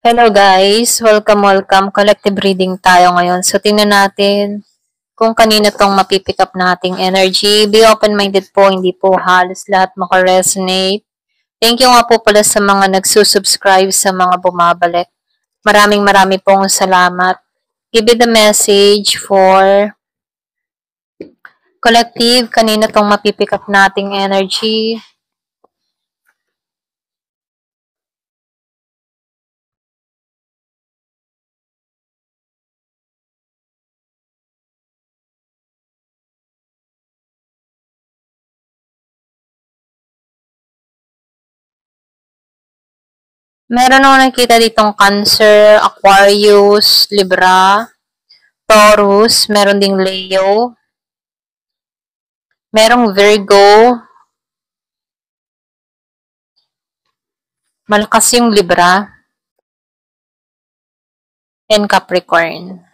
Hello guys! Welcome! Collective reading tayo ngayon. So, tingnan natin kung kanina tong mapipick up nating energy. Be open-minded po, hindi po halos lahat makaresonate. Thank you nga po pala sa mga nagsusubscribe, sa mga bumabalik. Maraming pong salamat. Give it the message for collective. Kanina tong mapipick up nating energy. Meron akong nakikita ditong Cancer, Aquarius, Libra, Taurus, meron ding Leo, merong Virgo, malakas yung Libra, and Capricorn.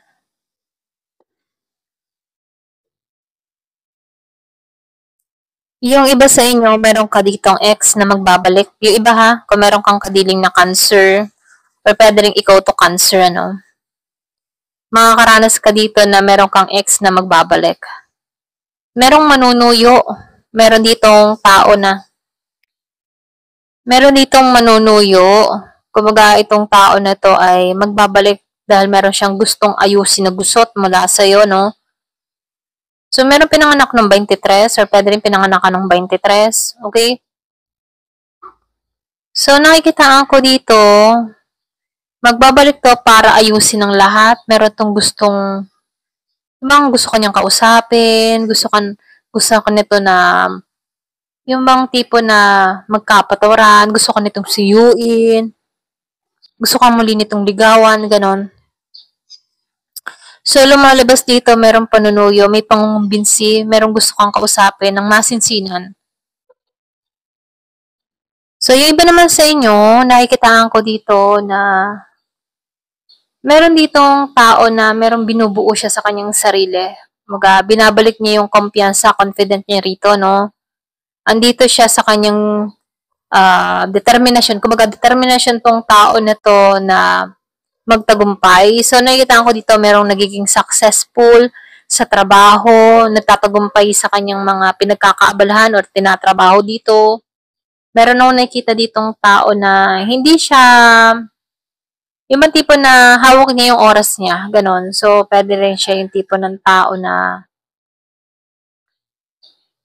Yung iba sa inyo, meron ka ditong ex na magbabalik. Yung iba ha, kung meron kang kadiling na Cancer, or pwede rin ikaw to Cancer, ano. Makakaranas ka dito na meron kang ex na magbabalik. Merong manunuyo. Meron ditong tao na. Meron ditong manunuyo. Kumbaga, itong tao na to ay magbabalik dahil meron siyang gustong ayusin na gusot mula sa'yo, no? So, meron pinanganak ng 23 or pwede rin pinanganak ka ng 23. Okay? So, nakikitaan ko dito, magbabalik to para ayusin ang lahat. Meron tong gustong, gusto kanyang kausapin, gusto ko nito na, yung bang tipo na magkapatawaran, gusto ko nitong siyuin, gusto ko muli nitong ligawan, ganon. So, lumalabas dito, merong panunuyo, may pangumbinsi, merong gusto kang kausapin ng masinsinan. So, yung iba naman sa inyo, nakikitaan ko dito na meron ditong tao na merong binubuo siya sa kanyang sarili. Binabalik niya yung kumpiyansa, confident niya rito, no? Andito siya sa kanyang determinasyon. Kumbaga, determinasyon tong tao na to na magtagumpay. So, nakikita ko dito, merong nagiging successful sa trabaho, nagtatagumpay sa kanyang mga pinagkakaabalahan or tinatrabaho dito. Meron akong nakikita ditong tao na hindi siya, yung tipo na hawak niya yung oras niya, ganon. So, pwede rin siya yung tipo ng tao na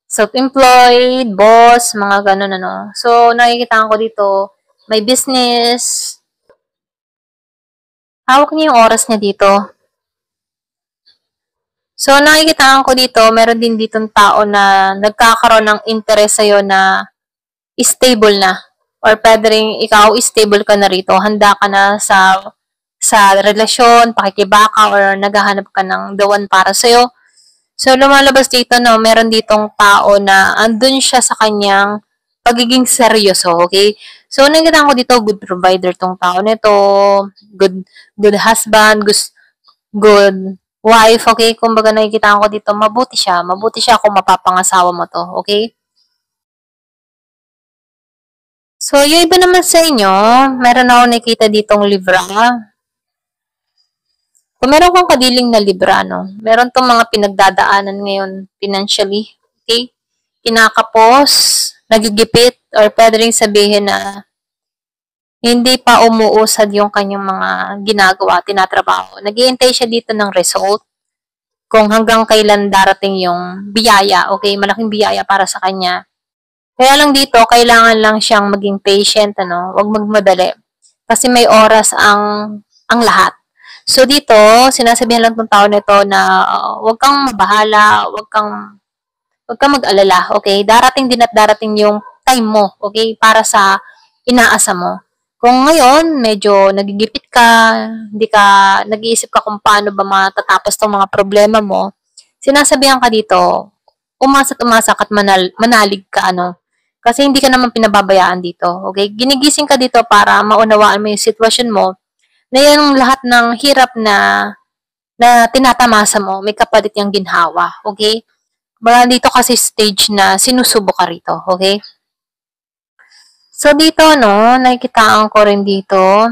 self-employed, boss, mga ganon, ano. So, nakikita ko dito, may business, hawak niya yung oras niya dito. So, nakikitaan ko dito, meron din ditong tao na nagkakaroon ng interest sa'yo na stable na. Or pwede rin ikaw, stable ka na rito. Handa ka na sa relasyon, pakikibaka, or naghahanap ka ng the one para sa'yo. So, lumalabas dito, no, meron ditong tao na andun siya sa kanyang pagiging seryoso, okay? So, nakikitaan ko dito, good provider tong tao nito, good husband, good wife, okay? Kumbaga nakikita ko dito, mabuti siya kung mapapangasawa mo to, okay? So, yung iba naman sa inyo, meron ako nakikita ditong Libra. Kung meron kang kadiling na Libra, no? Meron tong mga pinagdadaanan ngayon financially, okay? Kinakapos, nagigipit, or pwede rin sabihin na hindi pa umuusad yung kanyang mga ginagawa, tinatrabaho. Nag-iintay siya dito ng result kung hanggang kailan darating yung biyaya, okay? Malaking biyaya para sa kanya. Kaya lang dito, kailangan lang siyang maging patient, ano? Huwag magmadali. Kasi may oras ang lahat. So dito, sinasabihan lang ng tao nito na huwag kang mabahala, huwag kang mag-alala, okay? Darating din at darating yung time mo, okay? Para sa inaasa mo. Kung ngayon, medyo nagigipit ka, hindi ka, nag-iisip ka kung paano ba matatapos tong mga problema mo, sinasabihan ka dito, umasa't umasak at manalig ka, ano. Kasi hindi ka naman pinababayaan dito, okay? Ginigising ka dito para maunawaan mo yung sitwasyon mo, na yung lahat ng hirap na tinatamasa mo, may kapalit yung ginhawa, okay? Baka dito kasi stage na sinusubo ka rito, okay? So, dito, no, nakikitaan ko rin dito,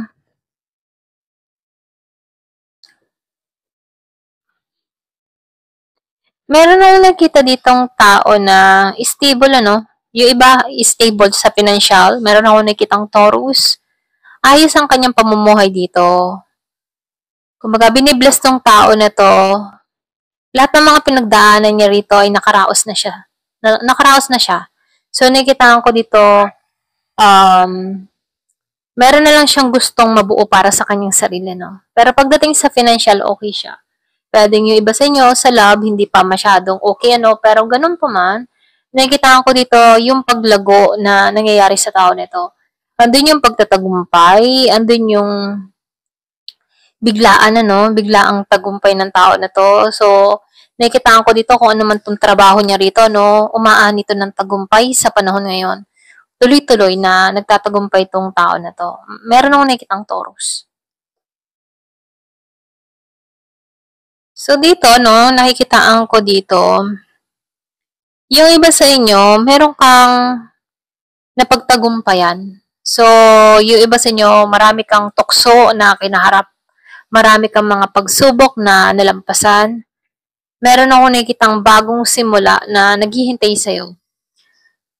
Meron akong nakita ditong tao na stable, ano? Yung iba, stable sa financial. Meron akong nakitang Taurus. Ayos ang kanyang pamumuhay dito. Kumbaga, binibless tong tao na to. Lahat ng mga pinagdaanan niya rito ay nakaraos na siya. Nakaraos na siya. So, nakikitaan ko dito, um, meron na lang siyang gustong mabuo para sa kanyang sarili, no? Pero pagdating sa financial, okay siya. Pwedeng yung iba sa inyo, sa love, hindi pa masyadong okay, ano? Pero ganun pa man, nakikitaan ko dito yung paglago na nangyayari sa tao nito. Andun yung pagtatagumpay, andun yung biglaan, ano, biglaang tagumpay ng tao na to. So, nakikitaan ko dito kung ano man tong trabaho niya rito, no, umaan ito ng tagumpay sa panahon ngayon. Tuloy-tuloy na nagtatagumpay tong tao na to. Meron akong nakikitang Taurus. So, dito, no, nakikitaan ko dito, yung iba sa inyo, meron kang napagtagumpayan. So, yung iba sa inyo, marami kang tukso na kinaharap. Marami kang mga pagsubok na nalampasan. Meron ako nakikitang bagong simula na naghihintay sa'yo.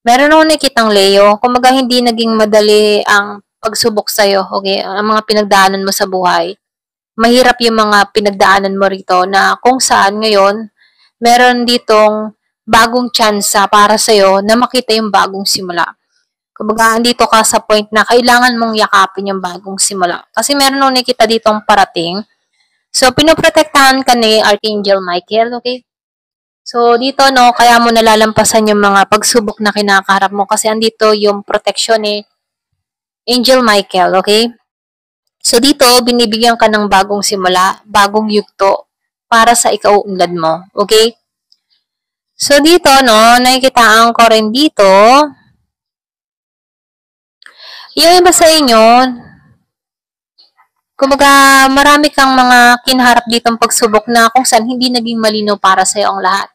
Meron ako nakikitang Leo, kumbaga hindi naging madali ang pagsubok sa'yo, okay? Ang mga pinagdaanan mo sa buhay. Mahirap yung mga pinagdaanan mo rito na kung saan ngayon, meron ditong bagong tsansa para sa'yo na makita yung bagong simula. Kumbaga, andito ka sa point na kailangan mong yakapin yung bagong simula. Kasi meron nung nakita ditong parating. So, pinoprotektahan ka ni Archangel Michael, okay? So, dito, no, kaya mo nalalampasan yung mga pagsubok na kinakaharap mo kasi andito yung protection ni Angel Michael, okay? So, dito, binibigyan ka ng bagong simula, bagong yugto para sa ikauunlad mo, okay? So, dito, no, nakikitaan ko rin dito, yung iba sa inyo, kumbaga, marami kang mga kinaharap ditong pagsubok na kung saan hindi naging malinaw para sa'yo ang lahat.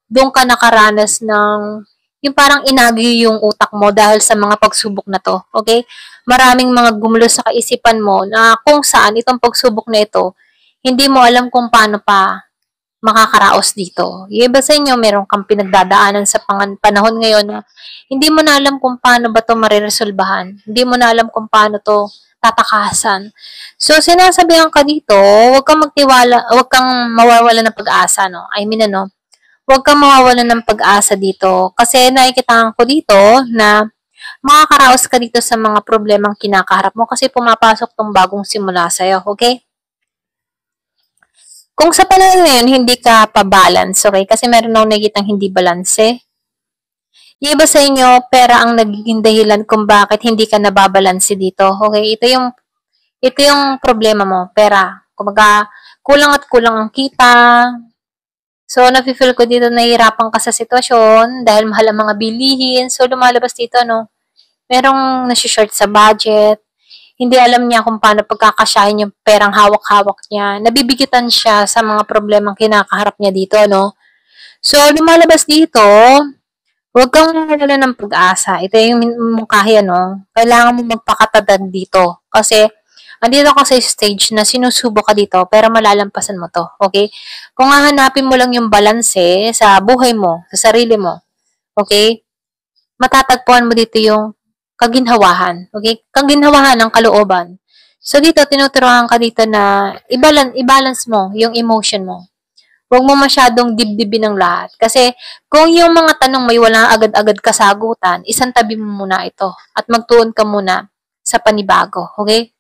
Doon ka nakaranas ng, yung parang inagi yung utak mo dahil sa mga pagsubok na to, okay? Maraming mga gumulo sa kaisipan mo na kung saan itong pagsubok na ito, hindi mo alam kung paano pa makakaraos dito. Yung iba sa inyo, meron kang pinagdadaanan sa panahon ngayon na hindi mo na alam kung paano ba ito mariresolbahan. Hindi mo na alam kung paano to tatakasan. So, sinasabihan ka dito, huwag kang magtiwala, huwag kang mawawala ng pag-asa, no? I mean, ano, huwag kang mawawala ng pag-asa dito. Kasi nakikitaan ko dito na makakaraos ka dito sa mga problemang kinakaharap mo kasi pumapasok tong bagong simula sa'yo, okay? Kung sa panahon ngayon, hindi ka pa-balance, okay? Kasi meron akong nakikitang hindi balanse. Yung iba sa inyo, pera ang nagiging dahilan kung bakit hindi ka nababalanse dito, okay? Ito yung problema mo, pera. Kumbaga, kulang at kulang ang kita. So, nafe-feel ko dito nahihirapan ka sa sitwasyon dahil mahal ang mga bilihin. So, lumalabas dito, no? Merong nasi-short sa budget. Hindi alam niya kung paano pagkakasyahin yung perang hawak-hawak niya. Nabibigitan siya sa mga problemang kinakaharap niya dito, no? So, lumalabas dito, huwag kang mawala ng pag-asa. Ito yung mungkahi, ano? Kailangan mo magpakatatag dito. Kasi, andito ka sa stage na sinusubo ka dito, pero malalampasan mo to, okay? Kung hahanapin mo lang yung balanse sa buhay mo, sa sarili mo, okay? Matatagpuan mo dito yung kaginhawahan. Okay? Kaginhawahan ng kalooban. So, dito, tinuturuan ka dito na i-balance mo yung emotion mo. Huwag mo masyadong dibdibin ng lahat. Kasi, kung yung mga tanong may walang agad-agad kasagutan, isang tabi mo muna ito at magtuon ka muna sa panibago. Okay?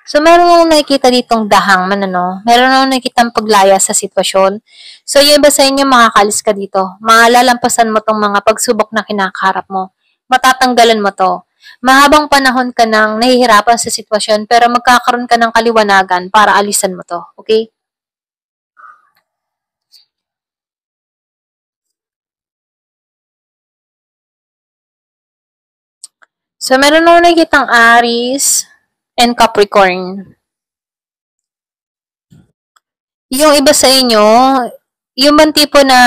So, meron akong nakikita ditong dahang man, ano? Meron akong nakikitang paglaya sa sitwasyon. So, yung iba sa inyo, makakalis ka dito. Malalampasan mo tong mga pagsubok na kinakaharap mo. Matatanggalan mo to. Mahabang panahon ka nang nahihirapan sa sitwasyon, pero magkakaroon ka ng kaliwanagan para alisan mo to. Okay? So, meron akong nakikitang Aries and Capricorn. Yung iba sa inyo, yung bang tipo na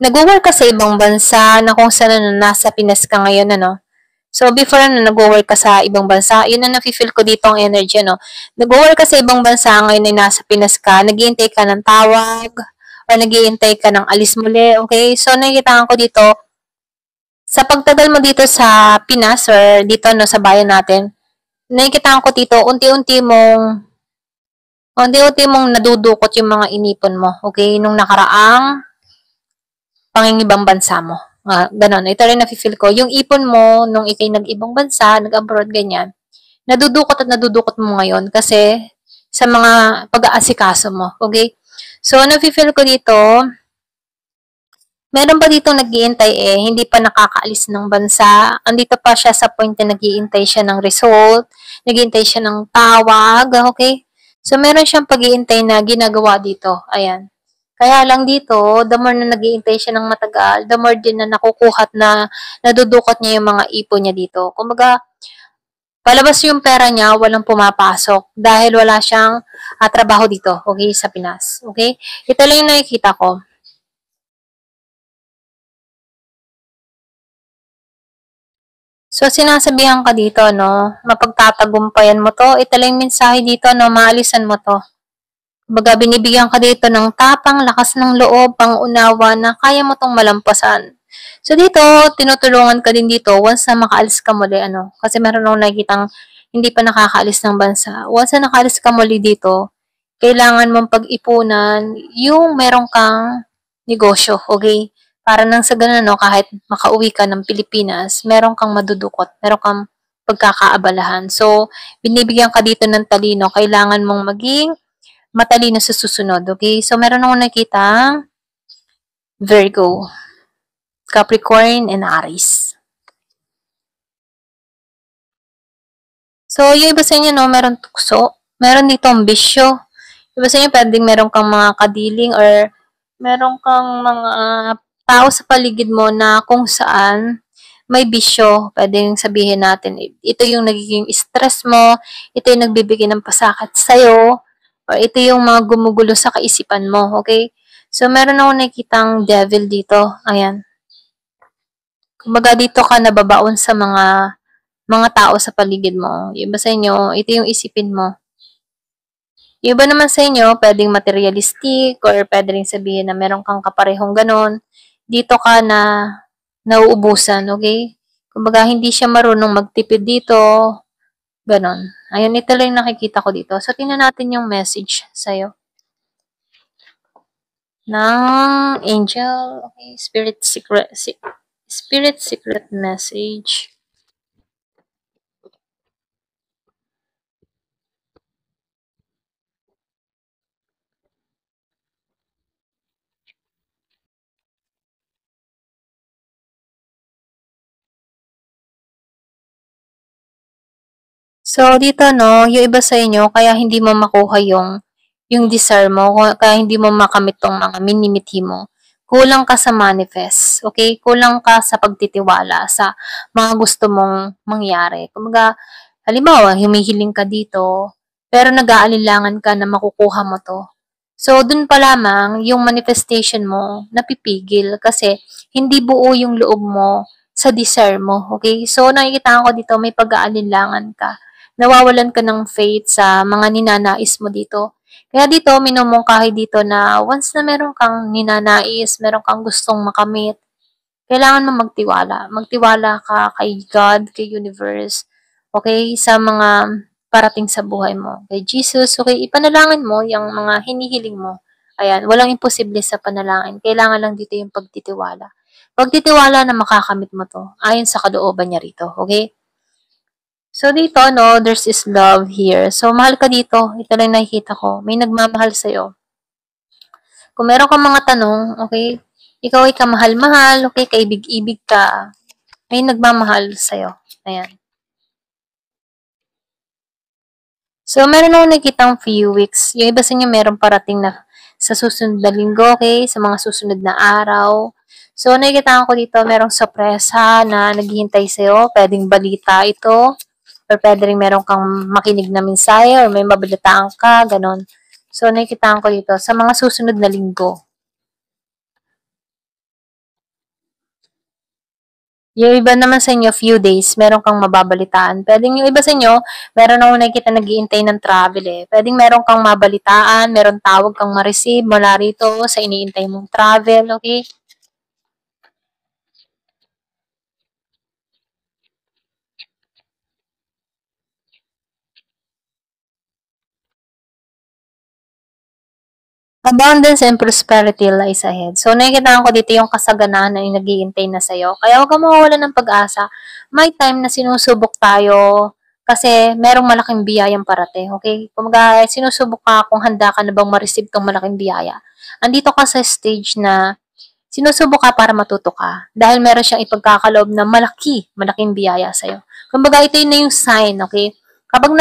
nag-work ka sa ibang bansa na kung saan na nasa Pinas ka ngayon, ano? So, before na nag-work ka sa ibang bansa, yun ang nafe-feel ko dito ang energy, no? Nag-work ka sa ibang bansa, ngayon ay nasa Pinas ka, naghihintay ka ng tawag, o naghihintay ka ng alis muli, okay? So, nakikita ko dito, sa pagtagal mo dito sa Pinas or dito no, sa bayan natin, nakikita ko dito, unti-unti mong nadudukot yung mga inipon mo, okay? Nung nakaraang pangingibang bansa mo. Ganon. Ito rin nafe-feel ko. Yung ipon mo, nung ikay nag-ibang bansa, nag-abroad, ganyan, nadudukot mo ngayon kasi sa mga pag-aasikaso mo. Okay? So, nafe-feel ko dito, meron pa dito nag-iintay hindi pa nakakaalis ng bansa. Andito pa siya sa point na nag-iintay siya ng result, nag-iintay siya ng tawag, okay? So, meron siyang pag-iintay na ginagawa dito. Ayan. Kaya lang dito, the more na nag-iintay siya ng matagal, the more din na nakukuhat na nadudukot niya yung mga ipon niya dito. Kumbaga, palabas yung pera niya, walang pumapasok dahil wala siyang trabaho dito, okay, sa Pinas. Okay? Ito lang yung nakikita ko. So, sinasabihan ka dito, no, mapagtatagumpayan mo to. Ito lang yung mensahe dito, no, maalisan mo to. Baga, binibigyan ka dito ng tapang, lakas ng loob, pangunawa na kaya mo tong malampasan. So, dito, tinutulungan ka din dito once na makaalis ka muli, ano. Kasi meron akong nakikitang hindi pa nakakaalis ng bansa. Once na nakaalis ka muli dito, kailangan mong pag-ipunan yung meron kang negosyo, okay? Para nang sa ganun, no, kahit makauwi ka ng Pilipinas, meron kang madudukot, meron kang pagkakaabalahan. So, binibigyan ka dito ng talino, kailangan mong maging matalino sa susunod, okay? So, meron akong nakita Virgo, Capricorn, and Aries. So, yung iba sa inyo, no, meron tukso, meron dito ang bisyo. Iba sa inyo, pwedeng meron kang mga kadiling or meron kang mga tao sa paligid mo na kung saan may bisyo. Pwedeng sabihin natin, ito yung nagiging stress mo, ito yung nagbibigay ng pasakit sa'yo, or ito yung mga gumugulo sa kaisipan mo, okay? So, meron ako nakikitang devil dito. Ayan. Kumbaga dito ka nababaon sa mga tao sa paligid mo. Yung iba sa inyo, ito yung isipin mo. Yung iba naman sa inyo, pwedeng materialistic or pwede rin sabihin na meron kang kaparehong ganon. Dito ka na nauubusan, okay? Kumbaga, hindi siya marunong magtipid dito. Ganon. Ayun, ito lang nakikita ko dito. So, tingnan natin yung message sa'yo. Ng angel, okay, spirit secret message. So, dito, no, yung iba sa inyo, kaya hindi mo makuha yung desire mo, kaya hindi mo makamit tong mga minimithi mo. Kulang ka sa manifest, okay? Kulang ka sa pagtitiwala sa mga gusto mong mangyari. Kumaga, halimbawa, humihiling ka dito, pero nag-aalinlangan ka na makukuha mo to. So, dun pa lamang, yung manifestation mo, napipigil kasi hindi buo yung loob mo sa desire mo, okay? So, nakikita ko dito, may pag-aalinlangan ka. Nawawalan ka ng faith sa mga ninanais mo dito. Kaya dito, minumungkahi dito na once na meron kang ninanais, meron kang gustong makamit, kailangan mo magtiwala. Magtiwala ka kay God, kay universe, okay, sa mga parating sa buhay mo. Kay Jesus, okay, ipanalangin mo yung mga hinihiling mo. Ayan, walang imposible sa panalangin. Kailangan lang dito yung pagtitiwala. Pagtitiwala na makakamit mo to, ayon sa kalooban niya rito, okay? So, dito, no, there's is love here. So, mahal ka dito. Ito lang nakikita ko. May nagmamahal sa'yo. Kung meron kang mga tanong, okay, ikaw ay kamahal-mahal, okay, kaibig-ibig ka, may nagmamahal sa'yo. Ayan. So, meron ako nakikitang few weeks. Yung iba sa inyo meron parating na sa susunod na linggo, okay, sa mga susunod na araw. So, nakikita ko dito, merong sorpresa na naghihintay sa'yo. Pwedeng balita ito. Or pwede rin meron kang makinig na mensahe or may mabalitaan ka, ganon. So, nakikita ko dito sa mga susunod na linggo. Yung iba naman sa inyo, few days, meron kang mababalitaan. Pwedeng yung iba sa inyo, meron ako nakikita nag-iintay ng travel eh. Pwedeng meron kang mabalitaan, meron tawag kang ma-receive mula rito sa iniintay mong travel, okay? Abundance and prosperity lies ahead. So, nakikita ko dito yung kasaganaan na yung nag-iintay na sa'yo. Kaya huwag kang mawawalan ng pag-asa. May time na sinusubok tayo kasi merong malaking biyayang parating, okay? Kumaga, sinusubok ka kung handa ka na bang ma-receive tong malaking biyaya. Andito ka sa stage na sinusubok ka para matuto ka dahil meron siyang ipagkakaloob na malaking biyaya sa'yo. Kumbaga, ito yun na yung sign, okay? Kapag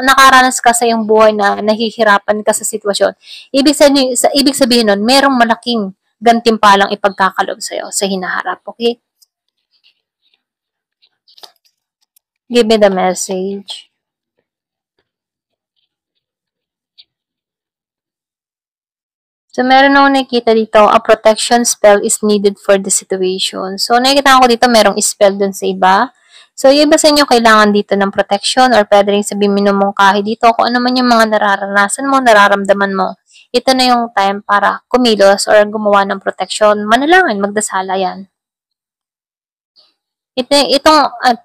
nakaranas ka sa iyong buhay na nahihirapan ka sa sitwasyon, ibig sabihin nun, merong malaking gantimpalang ipagkakaloob sa'yo sa hinaharap, okay? Give me the message. So, meron akong nakikita dito, a protection spell is needed for the situation. So, nakikita ko dito, merong spell dun sa iba. So, yung iba sa inyo, kailangan dito ng protection or pwede rin sabihin minumungkahi dito kung ano man yung mga nararanasan mo, nararamdaman mo. Ito na yung time para kumilos or gumawa ng protection. Manalangin, magdasala yan.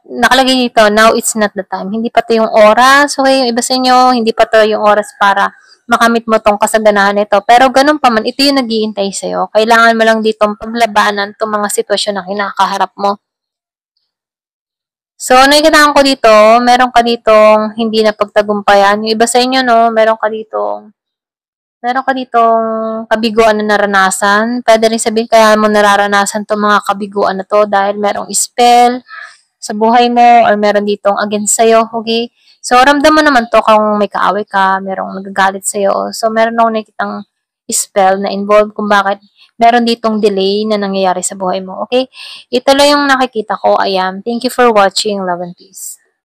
Nakalagay dito, now it's not the time. Hindi pa to yung oras. Okay, yung iba sa inyo, hindi pa to yung oras para makamit mo tong kasaganahan nito. Pero ganun pa man, ito yung nag-iintay sa'yo. Kailangan mo lang ditong paglabanan tong mga sitwasyon na kinakaharap mo. So, nakikita ko dito, meron ka ditong hindi na pagtagumpayan. Yung iba sa inyo, no, meron ka ditong kabiguan na naranasan. Pwede rin sabihin kaya mo nararanasan itong mga kabiguan na to dahil merong spell sa buhay mo or meron ditong against sa'yo, okay? So, ramdam mo naman to kung may kaaway ka, merong nagagalit sa'yo. So, meron akong nakikitang spell na involved kung bakit meron ditong delay na nangyayari sa buhay mo, okay? Ito lang yung nakikita ko. Ayan. Thank you for watching. Love and peace.